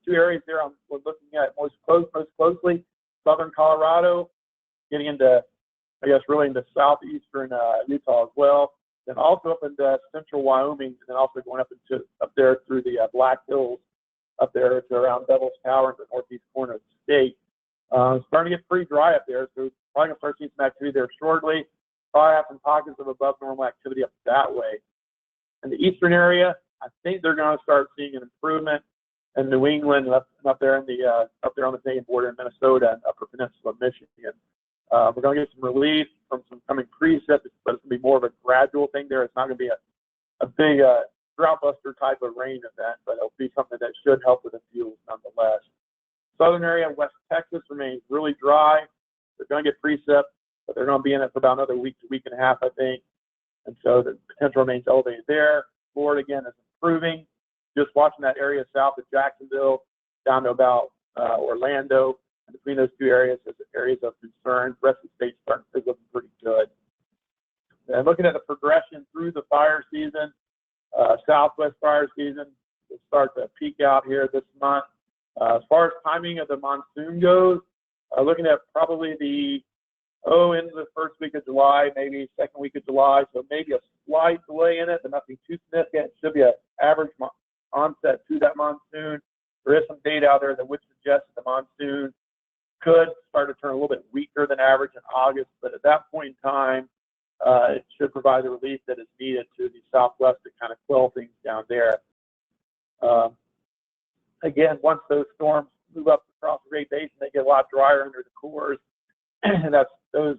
areas there we're looking at most closely. Southern Colorado, getting into, I guess, really into southeastern Utah as well. Then also up into central Wyoming, and then also going up there through the Black Hills, up there to around Devil's Tower in the northeast corner of the state. Starting to get pretty dry up there, so probably going to start seeing some activity there shortly. Probably have some pockets of above normal activity up that way. In the eastern area, I think they're going to start seeing an improvement in New England and up there on the Canadian border in Minnesota and upper peninsula of Michigan. We're going to get some relief from some coming precip, but it's going to be more of a gradual thing there. It's not going to be a big drought buster type of rain event, but it'll be something that should help with the fuels nonetheless. Southern area, West Texas, remains really dry. They're going to get precip, but they're going to be in it for about another week to week and a half, I think. And so the potential remains elevated there. Florida, again, is improving. Just watching that area south of Jacksonville down to about Orlando. And between those two areas, there's areas of concern. The rest of the state is looking pretty good. And looking at the progression through the fire season, Southwest fire season will start to peak out here this month. As far as timing of the monsoon goes, looking at probably into the first week of July, maybe second week of July, so maybe a slight delay in it, but nothing too significant. It should be an average onset to that monsoon. There is some data out there that would suggest that the monsoon could start to turn a little bit weaker than average in August, but at that point in time, it should provide the relief that is needed to the Southwest to kind of quell things down there. Again, once those storms move up across the Great Basin, they get a lot drier under the cores, and that's those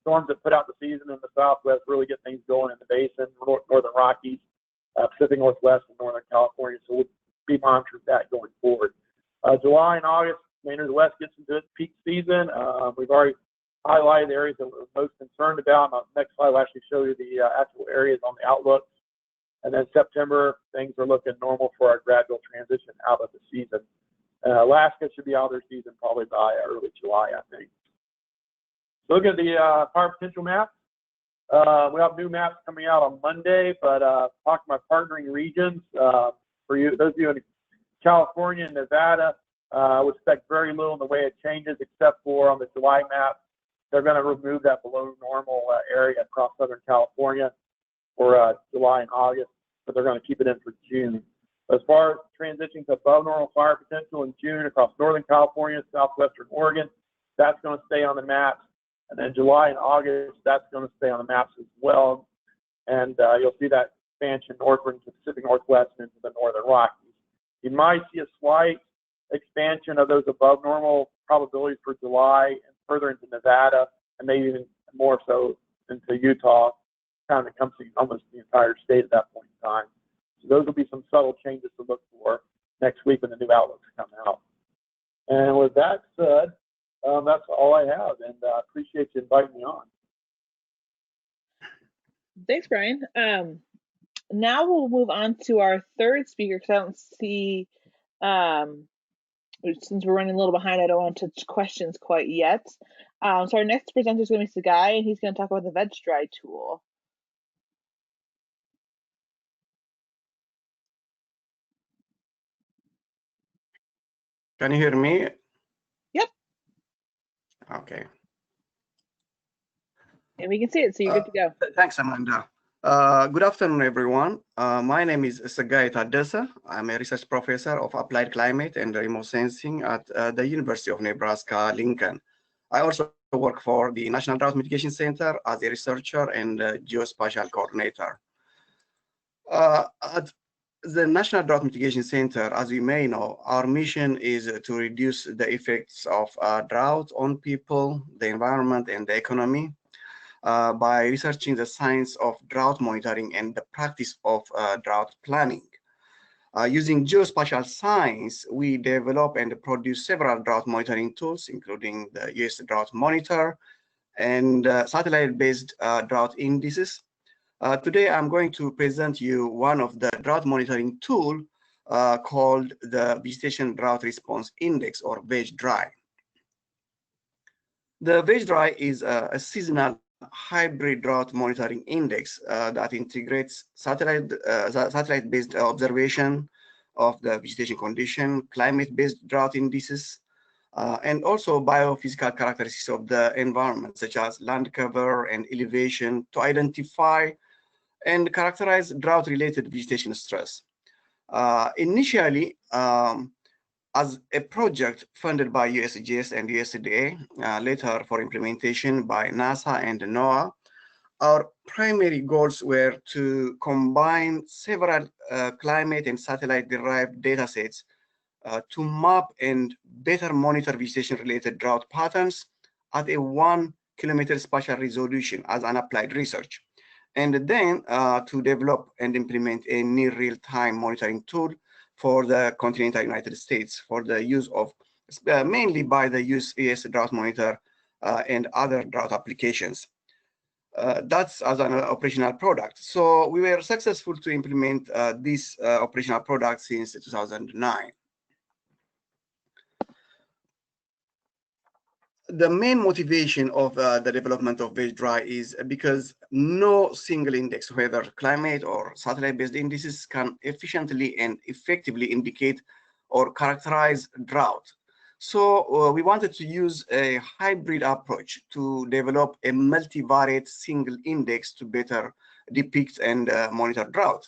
storms that put out the season in the Southwest really get things going in the basin, northern Rockies, Pacific Northwest, and Northern California. So we'll be monitoring that going forward. July and August, Maine or the West gets into its peak season. We've already highlighted the areas that we're most concerned about. On the next slide, I'll actually show you the actual areas on the outlook. And then September, things are looking normal for our gradual transition out of the season. Alaska should be out of their season probably by early July, I think. Look at the fire potential map. We have new maps coming out on Monday, but talking about partnering regions, for you, those of you in California and Nevada, I would expect very little in the way it changes, except for on the July map, they're going to remove that below normal area across Southern California for July and August, but they're going to keep it in for June. As far as transitioning to above normal fire potential in June across Northern California, Southwestern Oregon, that's going to stay on the maps. And then July and August, that's going to stay on the maps as well. And you'll see that expansion northward into the Pacific Northwest and into the Northern Rockies. You might see a slight expansion of those above normal probabilities for July and further into Nevada, and maybe even more so into Utah, kind of encompassing almost the entire state at that point in time. So those will be some subtle changes to look for next week when the new outlooks come out. And with that said, that's all I have, and I appreciate you inviting me on. Thanks, Brian. Now we'll move on to our third speaker, because I don't see, since we're running a little behind, I don't want to touch questions quite yet. So our next presenter is going to be Sagai, and he's going to talk about the VegDRI tool. Can you hear me? Yep. Okay. And we can see it, so you're good to go. Thanks, Amanda. Good afternoon, everyone. My name is Sagai Tadessa. I'm a research professor of applied climate and remote sensing at the University of Nebraska-Lincoln. I also work for the National Drought Mitigation Center as a researcher and geospatial coordinator. At the National Drought Mitigation Center, as you may know, our mission is to reduce the effects of drought on people, the environment, and the economy by researching the science of drought monitoring and the practice of drought planning. Using geospatial science, we develop and produce several drought monitoring tools, including the US Drought Monitor and satellite-based drought indices. Today, I'm going to present you one of the drought monitoring tool called the Vegetation Drought Response Index, or VegDRI. The VegDRI is a seasonal hybrid drought monitoring index that integrates satellite-based observation of the vegetation condition, climate-based drought indices, and also biophysical characteristics of the environment, such as land cover and elevation, to identify and characterize drought-related vegetation stress. Initially, as a project funded by USGS and USDA, later for implementation by NASA and NOAA, our primary goals were to combine several climate and satellite-derived data sets to map and better monitor vegetation-related drought patterns at a 1 kilometer spatial resolution as an applied research, and then to develop and implement a near real-time monitoring tool for the continental United States for the use of, mainly by the US Drought Monitor and other drought applications. That's as an operational product. So we were successful to implement this operational product since 2009. The main motivation of the development of VegDRI is because no single index, whether climate or satellite-based indices, can efficiently and effectively indicate or characterize drought. So we wanted to use a hybrid approach to develop a multivariate single index to better depict and monitor drought.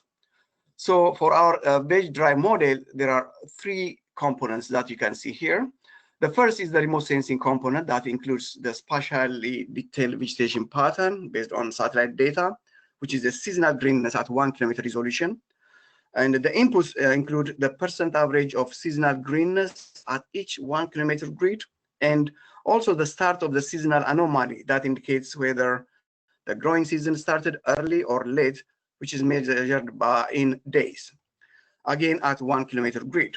So for our VegDRI model, there are 3 components that you can see here. The first is the remote sensing component that includes the spatially detailed vegetation pattern based on satellite data, which is the seasonal greenness at 1 kilometer resolution. And the inputs include the percent average of seasonal greenness at each 1 kilometer grid, and also the start of the seasonal anomaly that indicates whether the growing season started early or late, which is measured in days, again at 1 kilometer grid.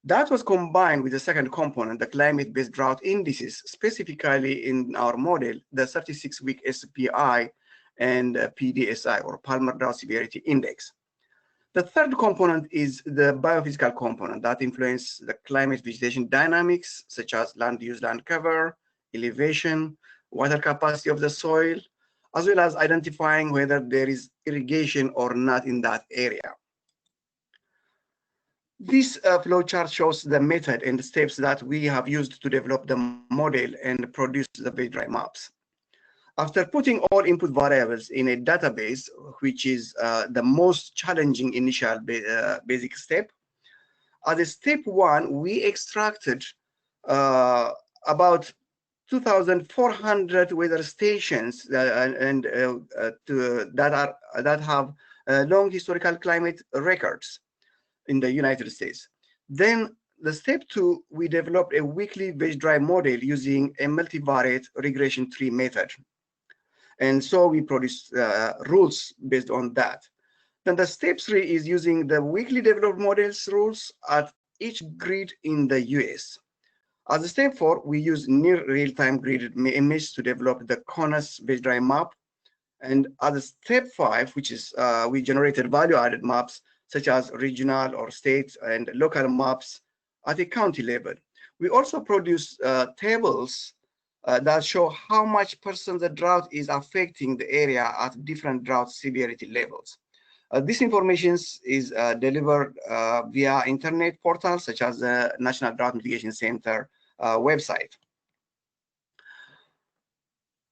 That was combined with the second component, the climate-based drought indices, specifically in our model, the 36-week SPI and PDSI, or Palmer Drought Severity Index. The third component is the biophysical component that influences the climate vegetation dynamics, such as land use, land cover, elevation, water capacity of the soil, as well as identifying whether there is irrigation or not in that area. This flowchart shows the method and the steps that we have used to develop the model and produce the VegDRI maps. After putting all input variables in a database, which is the most challenging initial basic step, as a step one, we extracted about 2,400 weather stations that have long historical climate records in the United States. Then the step two, we developed a weekly VegDRI model using a multivariate regression tree method. And so we produced rules based on that. Then the step three is using the weekly developed models rules at each grid in the US. As a step four, we use near real-time gridded image to develop the CONUS VegDRI map. And as a step five, which is we generated value-added maps such as regional or state and local maps at a county level. We also produce tables that show how much % the drought is affecting the area at different drought severity levels. This information is delivered via internet portals such as the National Drought Mitigation Center website.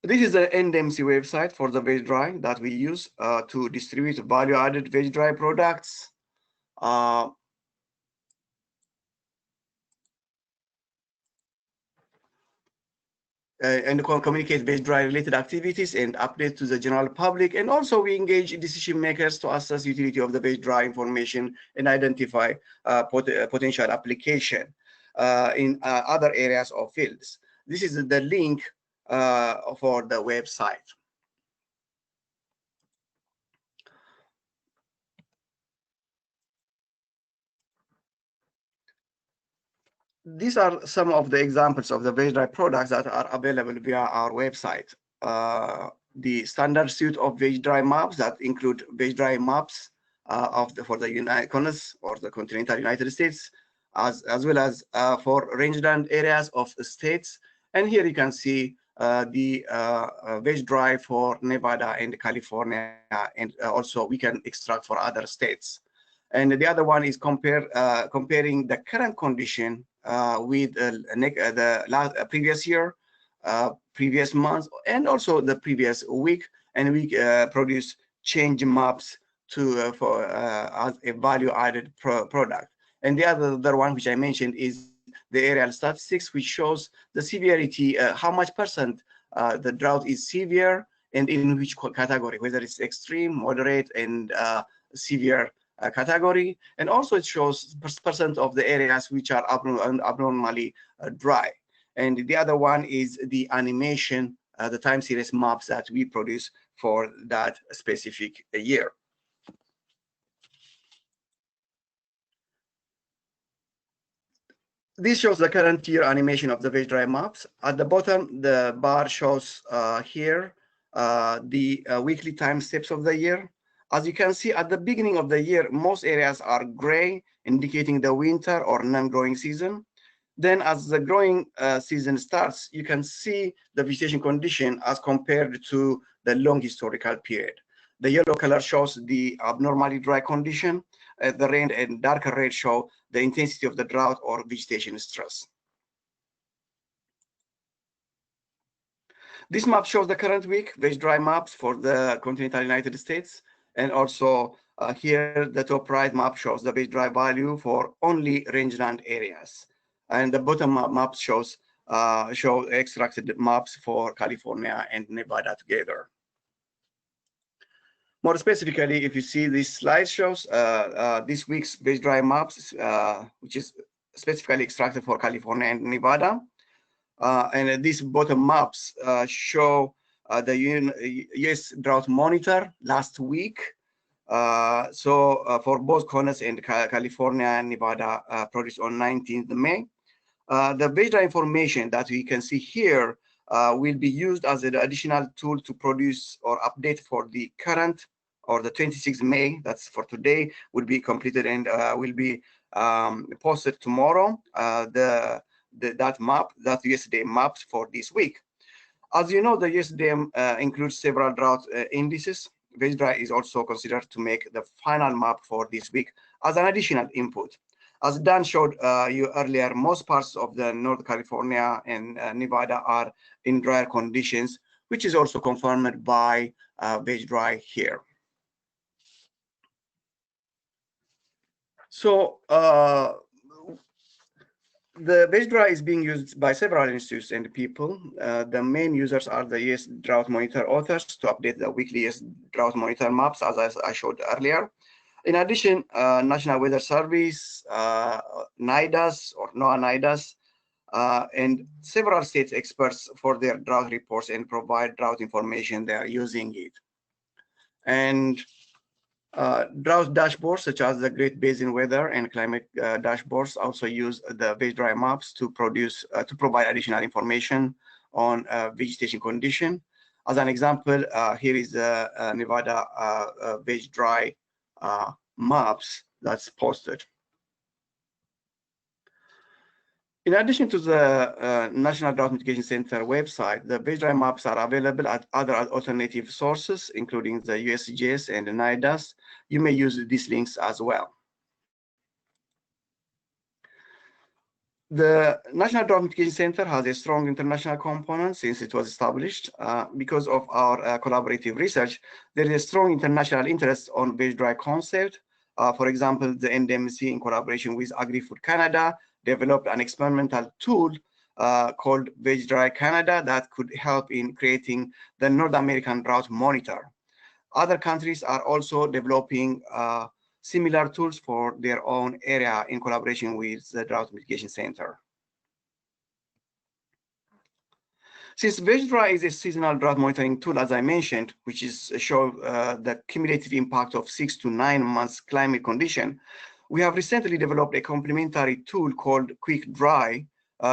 This is the NDMC website for the VegDRI that we use to distribute value-added VegDRI products. And communicate VegDRI related activities and update to the general public. And also we engage decision makers to assess utility of the VegDRI information and identify potential application in other areas or fields. This is the link for the website. These are some of the examples of the VegDRI products that are available via our website. The standard suite of VegDRI maps that include VegDRI maps for the CONUS or the continental United States, as well as for rangeland areas of the states. And here you can see the VegDRI for Nevada and California, and also we can extract for other states. And the other one is comparing the current condition with the previous year, previous month, and also the previous week, and we produce change maps to as a value-added product. And the other one which I mentioned is the aerial statistics, which shows the severity, how much % the drought is severe, and in which category, whether it's extreme, moderate, and severe category. And also it shows % of the areas which are abnormally dry. And the other one is the animation, the time series maps that we produce for that specific year. This shows the current year animation of the VegDRI maps. At the bottom, the bar shows here the weekly time steps of the year. As you can see, at the beginning of the year, most areas are gray, indicating the winter or non-growing season. Then as the growing season starts, you can see the vegetation condition as compared to the long historical period. The yellow color shows the abnormally dry condition. The red and darker red show the intensity of the drought or vegetation stress. This map shows the current week VegDRI maps for the continental United States. And also here, the top right map shows the VegDRI value for only rangeland areas. And the bottom map shows show extracted maps for California and Nevada together. More specifically, if you see this slide shows this week's VegDRI maps, which is specifically extracted for California and Nevada. And these bottom maps show the US Drought Monitor last week. For both corners in California and Nevada produced on 19th May. The VegDRI information that we can see here will be used as an additional tool to produce or update for the current or the 26th May, that's for today, will be completed and will be posted tomorrow, that USDA maps for this week. As you know, the USDA includes several drought indices. VegDRI is also considered to make the final map for this week as an additional input. As Dan showed you earlier, most parts of the North California and Nevada are in drier conditions, which is also confirmed by VegDRI here. So the VegDRI is being used by several institutes and people. The main users are the US Drought Monitor authors to update the weekly US Drought Monitor maps, as I showed earlier. In addition, National Weather Service, NIDAS or NOAA-NIDAS, and several state experts for their drought reports and provide drought information. They are using it. And drought dashboards such as the Great Basin weather and climate dashboards also use the VegDRI maps to provide additional information on vegetation condition. As an example, here is the Nevada VegDRI maps that's posted. In addition to the National Drought Mitigation Center website, the VegDRI maps are available at other alternative sources, including the USGS and the NIDAS. You may use these links as well. The National Drought Mitigation Center has a strong international component since it was established. Because of our collaborative research, there is a strong international interest on VegDRI concept. For example, the NDMC, in collaboration with Agri-Food Canada, developed an experimental tool called VegDRI Canada that could help in creating the North American Drought Monitor. Other countries are also developing similar tools for their own area in collaboration with the Drought Mitigation Center. Since VegDRI is a seasonal drought monitoring tool, as I mentioned, which is show the cumulative impact of 6 to 9 months climate condition, we have recently developed a complementary tool called QuickDRI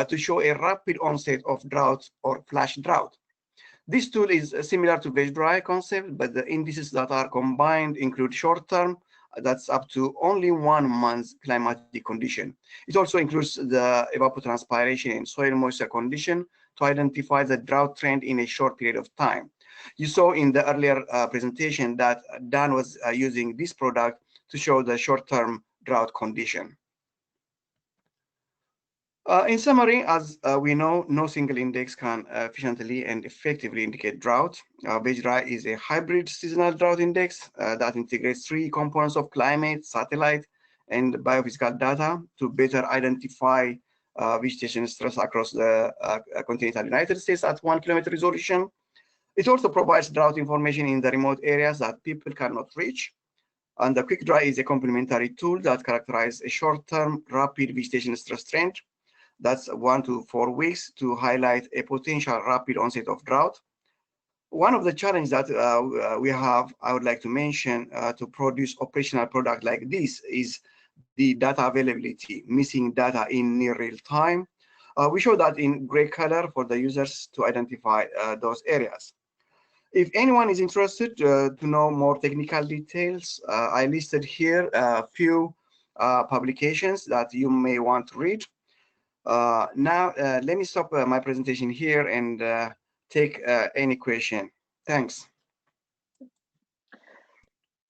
to show a rapid onset of drought or flash drought. This tool is similar to VegDRI concept, but the indices that are combined include short-term, that's up to only 1 month's climatic condition. It also includes the evapotranspiration and soil moisture condition to identify the drought trend in a short period of time. You saw in the earlier presentation that Dan was using this product to show the short-term drought condition. In summary, as we know, no single index can efficiently and effectively indicate drought. VegDRI is a hybrid seasonal drought index that integrates 3 components of climate, satellite, and biophysical data to better identify vegetation stress across the continental United States at 1 kilometer resolution. It also provides drought information in the remote areas that people cannot reach. And the QuickDRI is a complementary tool that characterizes a short-term rapid vegetation stress trend. That's 1 to 4 weeks to highlight a potential rapid onset of drought. One of the challenges that we have, I would like to mention, to produce operational product like this is the data availability, missing data in near real time. We show that in gray color for the users to identify those areas. If anyone is interested to know more technical details, I listed here a few publications that you may want to read. Now, let me stop my presentation here and take any question. Thanks.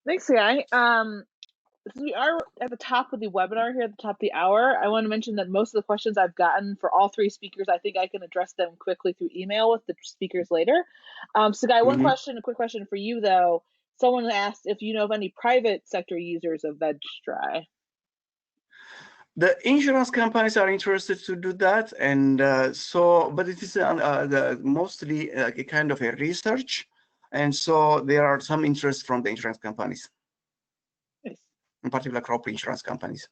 Thanks, Guy. We are at the top of the webinar here, at the top of the hour. I want to mention that most of the questions I've gotten for all 3 speakers, I think I can address them quickly through email with the speakers later. So Guy, a quick question for you though. Someone asked if you know of any private sector users of VegDRI. The insurance companies are interested to do that, and but it is mostly a kind of a research, and so there are some interest from the insurance companies. In particular, crop insurance companies.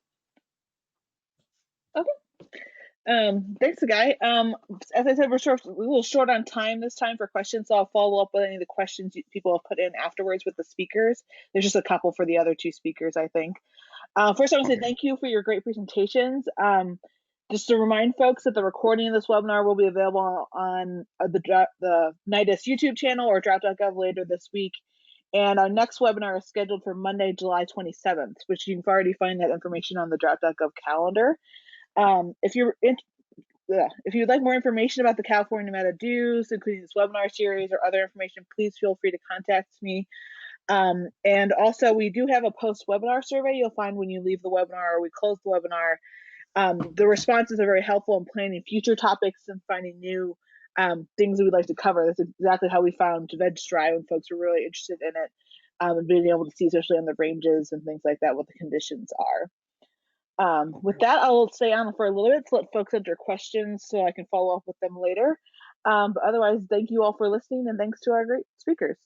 Okay. Thanks, Guy. As I said, we're a little short on time this time for questions, so I'll follow up with any of the questions people have put in afterwards with the speakers. There's just a couple for the other two speakers, I think. First, I want to say thank you for your great presentations. Just to remind folks that the recording of this webinar will be available on the NIDIS YouTube channel or drought.gov later this week. And our next webinar is scheduled for Monday, July 27th, which you can already find that information on the drought.gov calendar. If you'd like more information about the California Nevada DEWS, including this webinar series or other information, please feel free to contact me. And also, we do have a post-webinar survey you'll find when you leave the webinar or we close the webinar. The responses are very helpful in planning future topics and finding new things that we'd like to cover. That's exactly how we found VegDRI when folks were really interested in it, and being able to see, especially on the ranges and things like that, what the conditions are. With that, I'll stay on for a little bit to let folks enter questions so I can follow up with them later. But otherwise, thank you all for listening, and thanks to our great speakers.